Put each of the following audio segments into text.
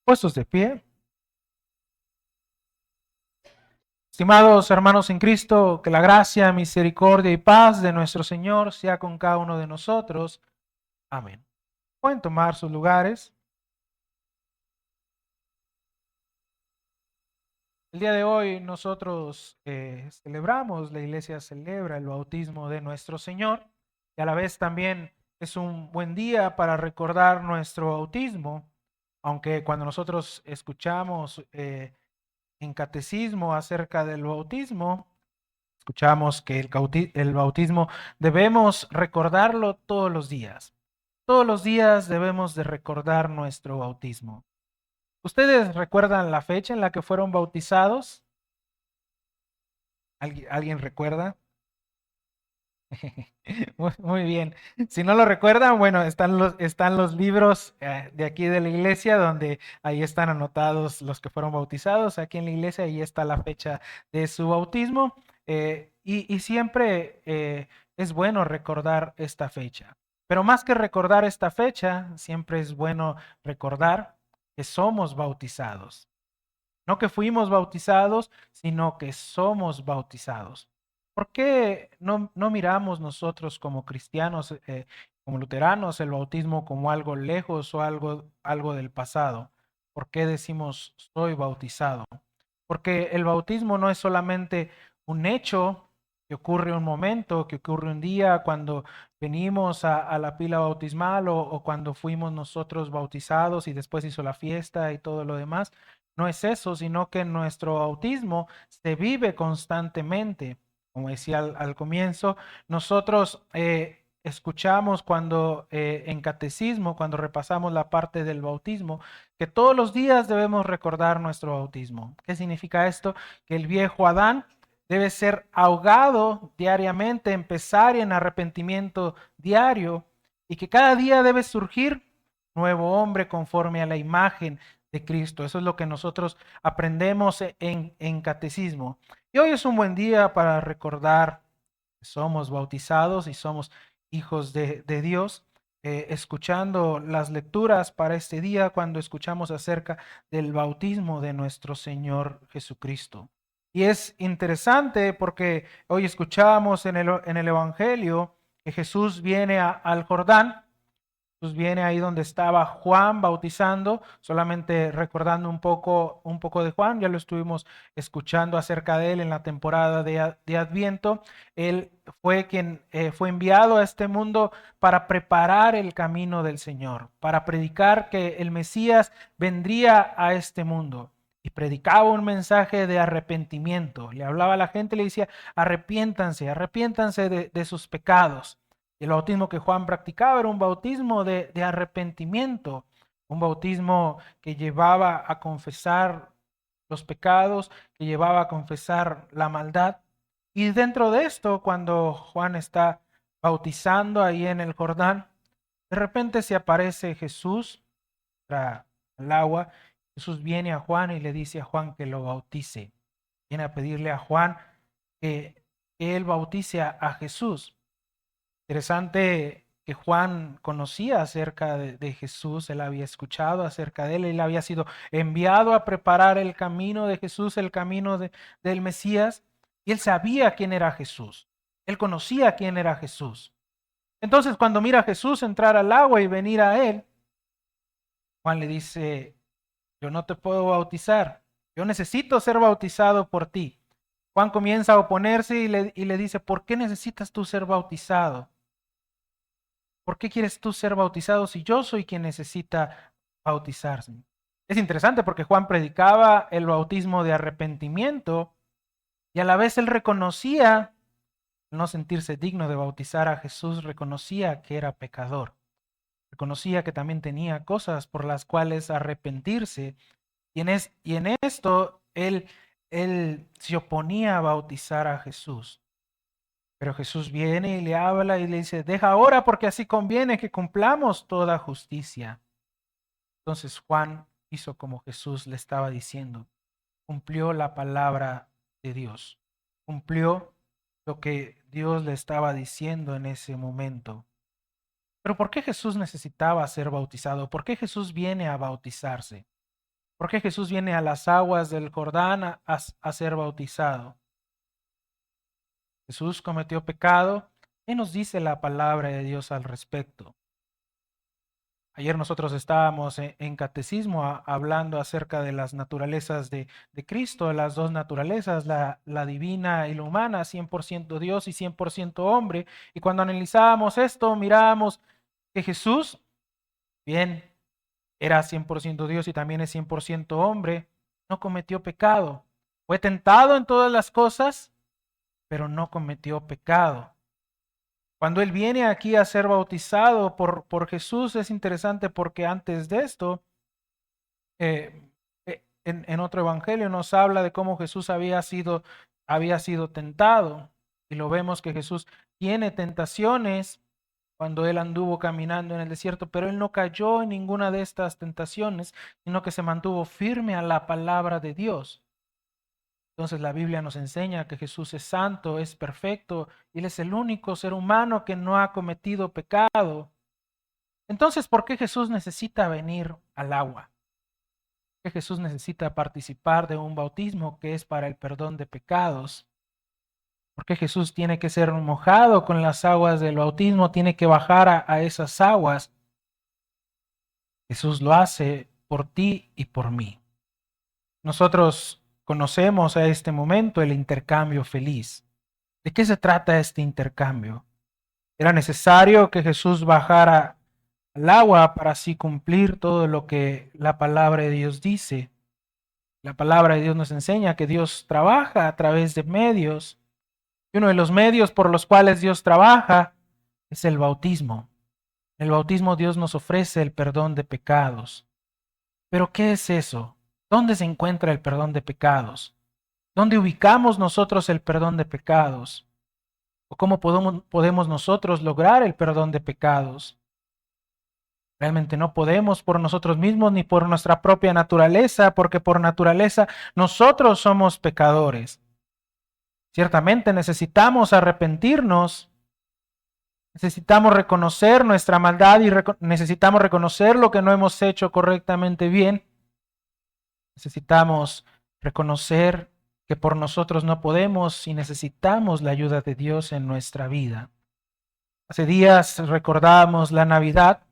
Puestos de pie. Estimados hermanos en Cristo, que la gracia, misericordia y paz de nuestro Señor sea con cada uno de nosotros. Amén. Pueden tomar sus lugares. El día de hoy nosotros celebramos, la iglesia celebra el bautismo de nuestro Señor y a la vez también es un buen día para recordar nuestro bautismo, aunque cuando nosotros escuchamos en catecismo acerca del bautismo, escuchamos que el bautismo debemos recordarlo todos los días. Todos los días debemos de recordar nuestro bautismo. ¿Ustedes recuerdan la fecha en la que fueron bautizados? ¿Alguien recuerda? Muy bien. Si no lo recuerdan, bueno, están los libros de aquí de la iglesia donde ahí están anotados los que fueron bautizados. Aquí en la iglesia ahí está la fecha de su bautismo. Y siempre es bueno recordar esta fecha. Pero más que recordar esta fecha, siempre es bueno recordar que somos bautizados. No que fuimos bautizados, sino que somos bautizados. ¿Por qué no miramos nosotros como cristianos, como luteranos, el bautismo como algo lejos o algo del pasado? ¿Por qué decimos soy bautizado? Porque el bautismo no es solamente un hecho que ocurre un momento, que ocurre un día cuando venimos a la pila bautismal o cuando fuimos nosotros bautizados y después hizo la fiesta y todo lo demás. No es eso, sino que nuestro bautismo se vive constantemente. Como decía al comienzo, nosotros escuchamos cuando en catecismo, cuando repasamos la parte del bautismo, que todos los días debemos recordar nuestro bautismo. ¿Qué significa esto? Que el viejo Adán debe ser ahogado diariamente, empezar en arrepentimiento diario y que cada día debe surgir nuevo hombre conforme a la imagen de Cristo. Eso es lo que nosotros aprendemos en catecismo. Y hoy es un buen día para recordar que somos bautizados y somos hijos de Dios, escuchando las lecturas para este día cuando escuchamos acerca del bautismo de nuestro Señor Jesucristo. Y es interesante porque hoy escuchamos en el Evangelio que Jesús viene al Jordán. Jesús viene ahí donde estaba Juan bautizando, solamente recordando un poco de Juan, ya lo estuvimos escuchando acerca de él en la temporada de Adviento. Él fue quien fue enviado a este mundo para preparar el camino del Señor, para predicar que el Mesías vendría a este mundo. Y predicaba un mensaje de arrepentimiento. Le hablaba a la gente, le decía, arrepiéntanse, arrepiéntanse de sus pecados. El bautismo que Juan practicaba era un bautismo de arrepentimiento, un bautismo que llevaba a confesar los pecados, que llevaba a confesar la maldad. Y dentro de esto, cuando Juan está bautizando ahí en el Jordán, de repente se aparece Jesús para el agua. Jesús viene a Juan y le dice a Juan que lo bautice. Viene a pedirle a Juan que él bautice a Jesús. Interesante que Juan conocía acerca de Jesús, él había escuchado acerca de él había sido enviado a preparar el camino de Jesús, el camino del Mesías, y él sabía quién era Jesús, él conocía quién era Jesús. Entonces, cuando mira a Jesús entrar al agua y venir a él, Juan le dice, yo no te puedo bautizar, yo necesito ser bautizado por ti. Juan comienza a oponerse y le dice, ¿por qué necesitas tú ser bautizado? ¿Por qué quieres tú ser bautizado si yo soy quien necesita bautizarse? Es interesante porque Juan predicaba el bautismo de arrepentimiento y a la vez él reconocía, al no sentirse digno de bautizar a Jesús, reconocía que era pecador, reconocía que también tenía cosas por las cuales arrepentirse y en esto él se oponía a bautizar a Jesús. Pero Jesús viene y le habla y le dice, deja ahora porque así conviene que cumplamos toda justicia. Entonces Juan hizo como Jesús le estaba diciendo, cumplió la palabra de Dios, cumplió lo que Dios le estaba diciendo en ese momento. Pero ¿por qué Jesús necesitaba ser bautizado? ¿Por qué Jesús viene a bautizarse? ¿Por qué Jesús viene a las aguas del Jordán a ser bautizado? Jesús cometió pecado. ¿Qué nos dice la palabra de Dios al respecto? Ayer nosotros estábamos en catecismo hablando acerca de las naturalezas de Cristo, las dos naturalezas, la divina y la humana, 100% Dios y 100% hombre. Y cuando analizábamos esto, mirábamos que Jesús, bien, era 100% Dios y también es 100% hombre, no cometió pecado. Fue tentado en todas las cosas, pero no cometió pecado. Cuando él viene aquí a ser bautizado por Jesús, es interesante porque antes de esto, eh, en otro evangelio nos habla de cómo Jesús había sido tentado. Y lo vemos que Jesús tiene tentaciones cuando él anduvo caminando en el desierto, pero él no cayó en ninguna de estas tentaciones, sino que se mantuvo firme a la palabra de Dios. Entonces la Biblia nos enseña que Jesús es santo, es perfecto, y Él es el único ser humano que no ha cometido pecado. Entonces, ¿por qué Jesús necesita venir al agua? ¿Por qué Jesús necesita participar de un bautismo que es para el perdón de pecados? ¿Por qué Jesús tiene que ser mojado con las aguas del bautismo? Tiene que bajar a esas aguas. Jesús lo hace por ti y por mí. Nosotros conocemos a este momento el intercambio feliz. ¿De qué se trata este intercambio? Era necesario que Jesús bajara al agua para así cumplir todo lo que la palabra de Dios dice. La palabra de Dios nos enseña que Dios trabaja a través de medios. Y uno de los medios por los cuales Dios trabaja es el bautismo. En el bautismo Dios nos ofrece el perdón de pecados. ¿Pero qué es eso? ¿Dónde se encuentra el perdón de pecados? ¿Dónde ubicamos nosotros el perdón de pecados? ¿O cómo podemos nosotros lograr el perdón de pecados? Realmente no podemos por nosotros mismos ni por nuestra propia naturaleza, porque por naturaleza nosotros somos pecadores. Ciertamente necesitamos arrepentirnos, necesitamos reconocer nuestra maldad y necesitamos reconocer lo que no hemos hecho correctamente bien. Necesitamos reconocer que por nosotros no podemos y necesitamos la ayuda de Dios en nuestra vida. Hace días recordamos la Navidad,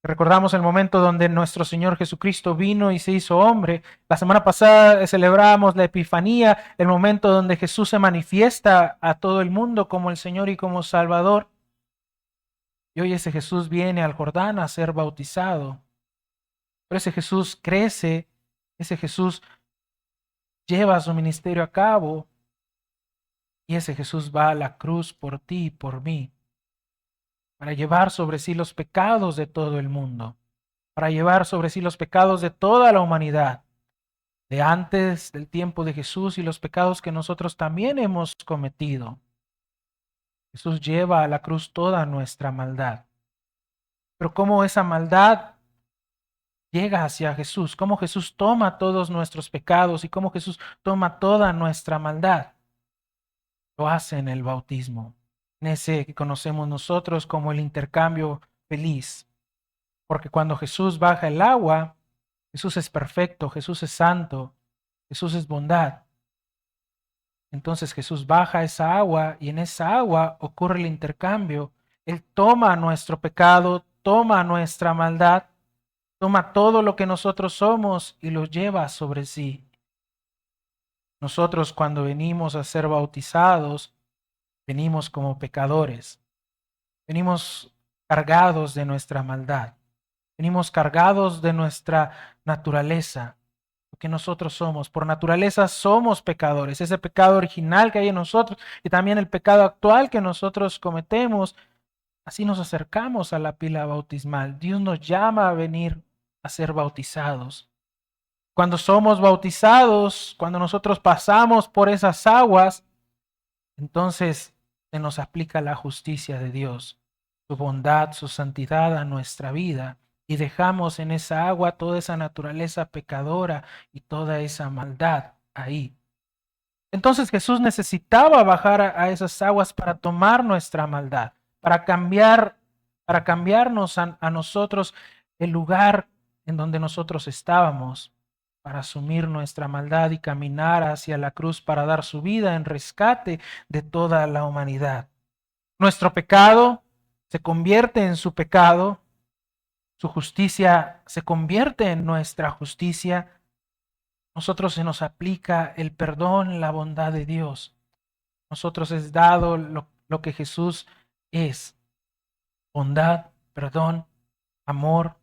recordamos el momento donde nuestro Señor Jesucristo vino y se hizo hombre. La semana pasada celebramos la Epifanía, el momento donde Jesús se manifiesta a todo el mundo como el Señor y como Salvador. Y hoy ese Jesús viene al Jordán a ser bautizado. Pero ese Jesús crece, ese Jesús lleva su ministerio a cabo y ese Jesús va a la cruz por ti y por mí, para llevar sobre sí los pecados de todo el mundo, para llevar sobre sí los pecados de toda la humanidad, de antes del tiempo de Jesús y los pecados que nosotros también hemos cometido. Jesús lleva a la cruz toda nuestra maldad. Pero cómo esa maldad llega hacia Jesús, cómo Jesús toma todos nuestros pecados y cómo Jesús toma toda nuestra maldad. Lo hace en el bautismo, en ese que conocemos nosotros como el intercambio feliz. Porque cuando Jesús baja el agua, Jesús es perfecto, Jesús es santo, Jesús es bondad. Entonces Jesús baja esa agua y en esa agua ocurre el intercambio. Él toma nuestro pecado, toma nuestra maldad, toma todo lo que nosotros somos y lo lleva sobre sí. Nosotros cuando venimos a ser bautizados, venimos como pecadores, venimos cargados de nuestra maldad, venimos cargados de nuestra naturaleza, lo que nosotros somos. Por naturaleza somos pecadores, ese pecado original que hay en nosotros y también el pecado actual que nosotros cometemos. Así nos acercamos a la pila bautismal. Dios nos llama a venir a ser bautizados. Cuando somos bautizados, cuando nosotros pasamos por esas aguas, entonces se nos aplica la justicia de Dios, su bondad, su santidad a nuestra vida y dejamos en esa agua toda esa naturaleza pecadora y toda esa maldad ahí. Entonces Jesús necesitaba bajar a esas aguas para tomar nuestra maldad, para cambiarnos a nosotros el lugar en donde nosotros estábamos, para asumir nuestra maldad y caminar hacia la cruz para dar su vida en rescate de toda la humanidad. Nuestro pecado se convierte en su pecado, su justicia se convierte en nuestra justicia. Nosotros se nos aplica el perdón, la bondad de Dios. Nosotros es dado lo que Jesús es: bondad, perdón, amor.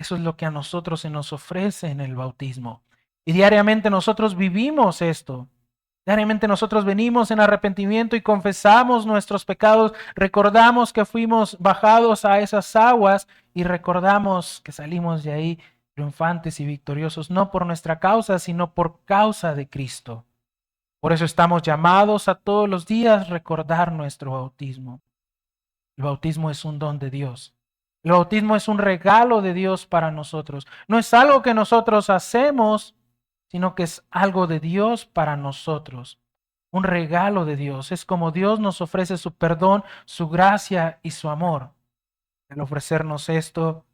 Eso es lo que a nosotros se nos ofrece en el bautismo. Y diariamente nosotros vivimos esto. Diariamente nosotros venimos en arrepentimiento y confesamos nuestros pecados, recordamos que fuimos bajados a esas aguas y recordamos que salimos de ahí triunfantes y victoriosos, no por nuestra causa, sino por causa de Cristo. Por eso estamos llamados a todos los días recordar nuestro bautismo. El bautismo es un don de Dios. El bautismo es un regalo de Dios para nosotros. No es algo que nosotros hacemos, sino que es algo de Dios para nosotros. Un regalo de Dios. Es como Dios nos ofrece su perdón, su gracia y su amor. Al ofrecernos esto,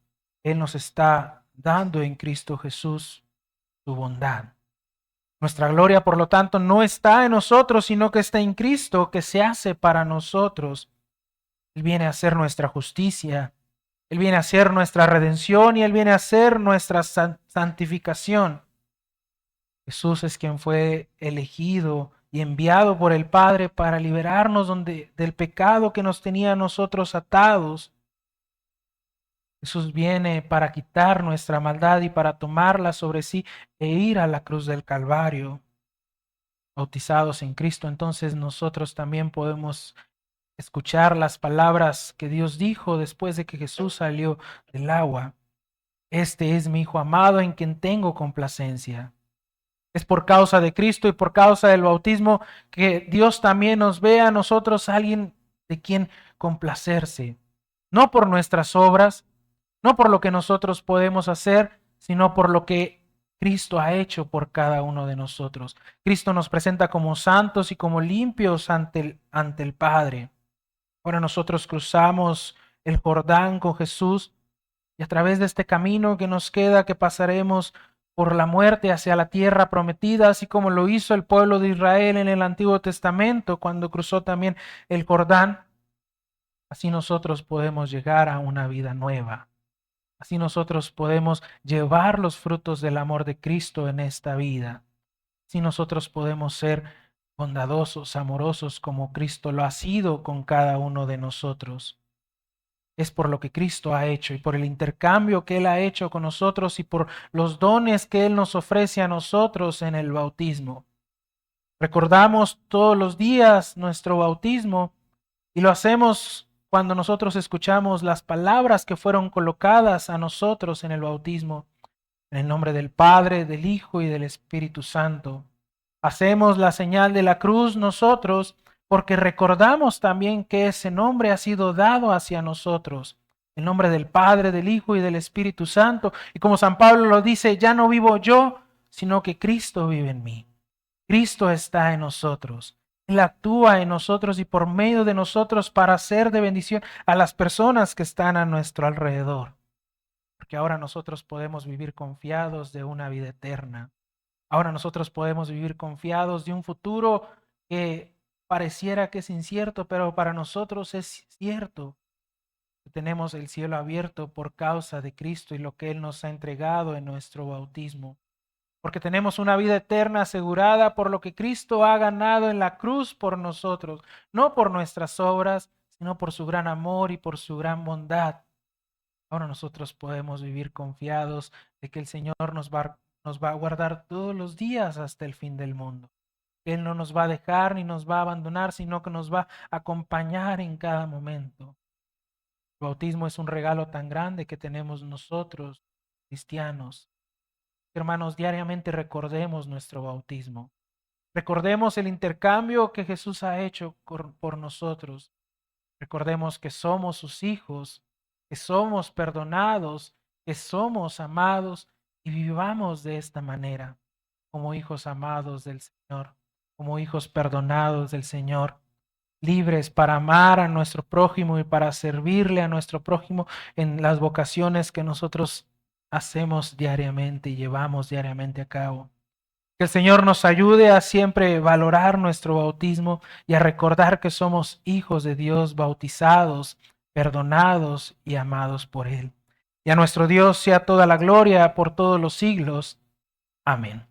Él nos está dando en Cristo Jesús su bondad. Nuestra gloria, por lo tanto, no está en nosotros, sino que está en Cristo, que se hace para nosotros. Él viene a ser nuestra justicia, Él viene a ser nuestra redención y Él viene a ser nuestra santificación. Jesús es quien fue elegido y enviado por el Padre para liberarnos del pecado que nos tenía a nosotros atados. Jesús viene para quitar nuestra maldad y para tomarla sobre sí e ir a la cruz del Calvario. Bautizados en Cristo, entonces nosotros también podemos escuchar las palabras que Dios dijo después de que Jesús salió del agua. Este es mi Hijo amado en quien tengo complacencia. Es por causa de Cristo y por causa del bautismo que Dios también nos ve a nosotros alguien de quien complacerse. No por nuestras obras, no por lo que nosotros podemos hacer, sino por lo que Cristo ha hecho por cada uno de nosotros. Cristo nos presenta como santos y como limpios ante el Padre. Ahora nosotros cruzamos el Jordán con Jesús y a través de este camino que nos queda, que pasaremos por la muerte hacia la tierra prometida, así como lo hizo el pueblo de Israel en el Antiguo Testamento cuando cruzó también el Jordán, así nosotros podemos llegar a una vida nueva. Así nosotros podemos llevar los frutos del amor de Cristo en esta vida. Así nosotros podemos ser bondadosos, amorosos como Cristo lo ha sido con cada uno de nosotros. Es por lo que Cristo ha hecho y por el intercambio que Él ha hecho con nosotros y por los dones que Él nos ofrece a nosotros en el bautismo. Recordamos todos los días nuestro bautismo y lo hacemos cuando nosotros escuchamos las palabras que fueron colocadas a nosotros en el bautismo, en el nombre del Padre, del Hijo y del Espíritu Santo. Hacemos la señal de la cruz nosotros porque recordamos también que ese nombre ha sido dado hacia nosotros, el nombre del Padre, del Hijo y del Espíritu Santo. Y como San Pablo lo dice, ya no vivo yo, sino que Cristo vive en mí. Cristo está en nosotros. Él actúa en nosotros y por medio de nosotros para hacer de bendición a las personas que están a nuestro alrededor. Porque ahora nosotros podemos vivir confiados de una vida eterna. Ahora nosotros podemos vivir confiados de un futuro que pareciera que es incierto, pero para nosotros es cierto. Tenemos el cielo abierto por causa de Cristo y lo que Él nos ha entregado en nuestro bautismo. Porque tenemos una vida eterna asegurada por lo que Cristo ha ganado en la cruz por nosotros, no por nuestras obras, sino por su gran amor y por su gran bondad. Ahora nosotros podemos vivir confiados de que el Señor nos va a guardar todos los días hasta el fin del mundo. Él no nos va a dejar ni nos va a abandonar, sino que nos va a acompañar en cada momento. El bautismo es un regalo tan grande que tenemos nosotros, cristianos. Hermanos, diariamente recordemos nuestro bautismo. Recordemos el intercambio que Jesús ha hecho por nosotros. Recordemos que somos sus hijos, que somos perdonados, que somos amados y vivamos de esta manera, como hijos amados del Señor, como hijos perdonados del Señor, libres para amar a nuestro prójimo y para servirle a nuestro prójimo en las vocaciones que nosotros hacemos diariamente y llevamos diariamente a cabo. Que el Señor nos ayude a siempre valorar nuestro bautismo y a recordar que somos hijos de Dios, bautizados, perdonados y amados por Él. Y a nuestro Dios sea toda la gloria por todos los siglos. Amén.